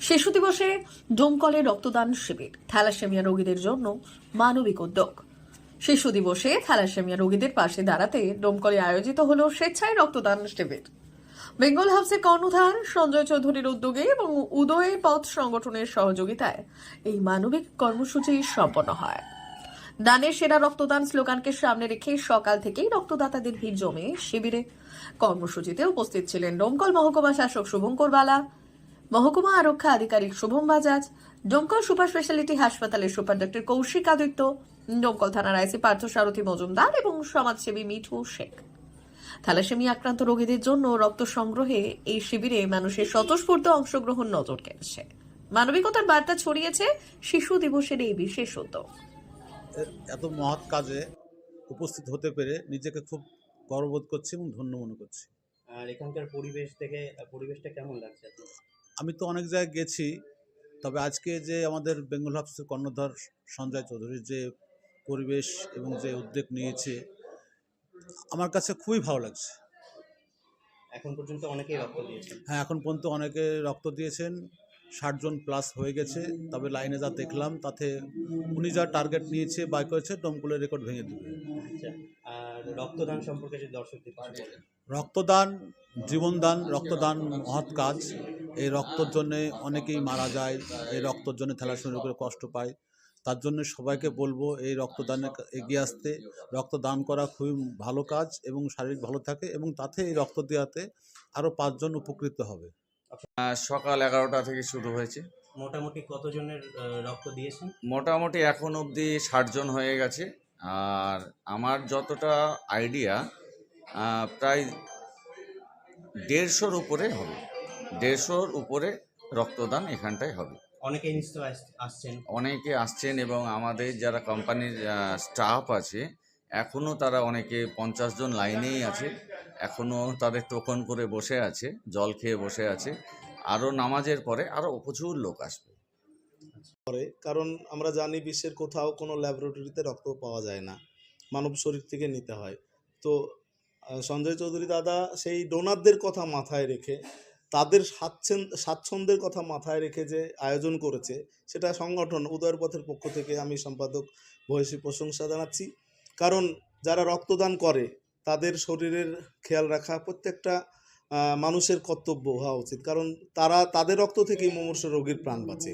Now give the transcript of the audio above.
শিশু দিবসে ডোমকলে রক্তদান শিবির, থ্যালাসেমিয়া রোগীদের জন্য মানবিক উদ্যোগ। শিশু দিবসে থ্যালাসেমিয়া রোগীদের পাশে দাঁড়াতে ডোমকলে আয়োজিত হলো স্বেচ্ছায় রক্তদান শিবির। বেঙ্গল হাউসের কর্ণধার সঞ্জয় চৌধুরীর উদ্যোগে এবং উদয় পথ সংগঠনের সহযোগিতায় এই মানবিক কর্মসূচি সম্পন্ন হয়। দানের সেরা রক্তদান স্লোগানকে সামনে রেখে সকাল থেকেই রক্তদাতাদের ভিড় জমে শিবিরে। কর্মসূচিতে উপস্থিত ছিলেন ডোমকল মহকুমা শাসক শুভঙ্কর বালা, মহকুমা আরক্ষা আধিকারিক শুভম বাজাজ, ডোমকল সুপার স্পেশালিটি হাসপাতালের সুপার ডক্টর কৌশিক আদিত্য, ডোমকল থানার আইসি পার্থ সারথী মজুমদার এবং সমাজসেবী মিঠু শেখ। থ্যালাসেমিয়া আক্রান্ত রোগীদের জন্য রক্ত সংগ্রহে এই শিবিরে মানুষের স্বতঃস্ফূর্ত অংশগ্রহণ নজর কেড়েছে। মানবিকতার বার্তা ছড়িয়েছে শিশু দিবসের এই বিশেষ উদ্যোগ। এত মহৎ কাজে উপস্থিত হতে পেরে নিজেকে খুব গর্ববোধ করছি এবং ধন্য মনে করছি। আর এখানকার পরিবেশটা কেমন লাগছে আপনার? আমি তো অনেক জায়গায় গেছি, তবে আজকে যে আমাদের বেঙ্গল হাউসের কর্ণধার সঞ্জয় চৌধুরীর যে পরিবেশ এবং যে উদ্যোগ নিয়েছে, আমার কাছে খুবই ভালো লাগছে। এখন পর্যন্ত অনেকেই রক্ত দিয়েছেন। হ্যাঁ, এখন পর্যন্ত অনেকে রক্ত দিয়েছেন, 60 জন প্লাস হয়ে গেছে। তবে লাইনে যা দেখলাম তাতে উনি যা টার্গেট নিয়েছে বাই করেছে, ডোমকলের রেকর্ড ভেঙে দেবে। আচ্ছা, আর রক্তদান সম্পর্কে যদি দর্শকদের কিছু বলেন। রক্তদান জীবনদান, রক্তদান মহৎ কাজ। এই রক্তর জন্যে অনেকেই মারা যায়, এই রক্তর জন্য থ্যালাসেমিয়া রোগীরা কষ্ট পায়। তার জন্য সবাইকে বলবো এই রক্তদানে এগিয়ে আসতে। রক্তদান করা খুবই ভালো কাজ এবং শারীরিক ভালো থাকে, এবং তাতে এই রক্ত দেওয়াতে আরও 5 জন উপকৃত হবে। সকাল 11টা থেকে শুরু হয়েছে। মোটামুটি কতজনের রক্ত দিয়েছেন? মোটামুটি এখন অবধি 60 জন হয়ে গেছে। আর আমার যতটা আইডিয়া প্রায় 150-র উপরে হবে। 150-র উপরে রক্তদান এখানটায় হবে। অনেকেই নিশ্চয় আসছেন। অনেকে আসছেন এবং আমাদের যারা কোম্পানির স্টাফ আছে এখনও তারা অনেকে 50 জন লাইনেই আছে, এখনও তাদের টোকন করে বসে আছে, জল খেয়ে বসে আছে। আরও নামাজের পরে আরও প্রচুর লোক আসবে। কারণ আমরা জানি বিশ্বের কোথাও কোনো ল্যাবরেটরিতে রক্ত পাওয়া যায় না, মানব শরীর থেকে নিতে হয়। তো সঞ্জয় চৌধুরী দাদা সেই ডোনারদের কথা মাথায় রেখে, তাদের স্বাচ্ছন্দ্যের কথা মাথায় রেখে যে আয়োজন করেছে, সেটা সংগঠন উদয়ের পথের পক্ষ থেকে আমি সম্পাদক ভূয়সী প্রশংসা জানাচ্ছি। কারণ যারা রক্তদান করে তাদের শরীরের খেয়াল রাখা প্রত্যেকটা মানুষের কর্তব্য হওয়া উচিত, কারণ তাদের রক্ত থেকেই মুমূর্ষু রোগীর প্রাণ বাঁচে।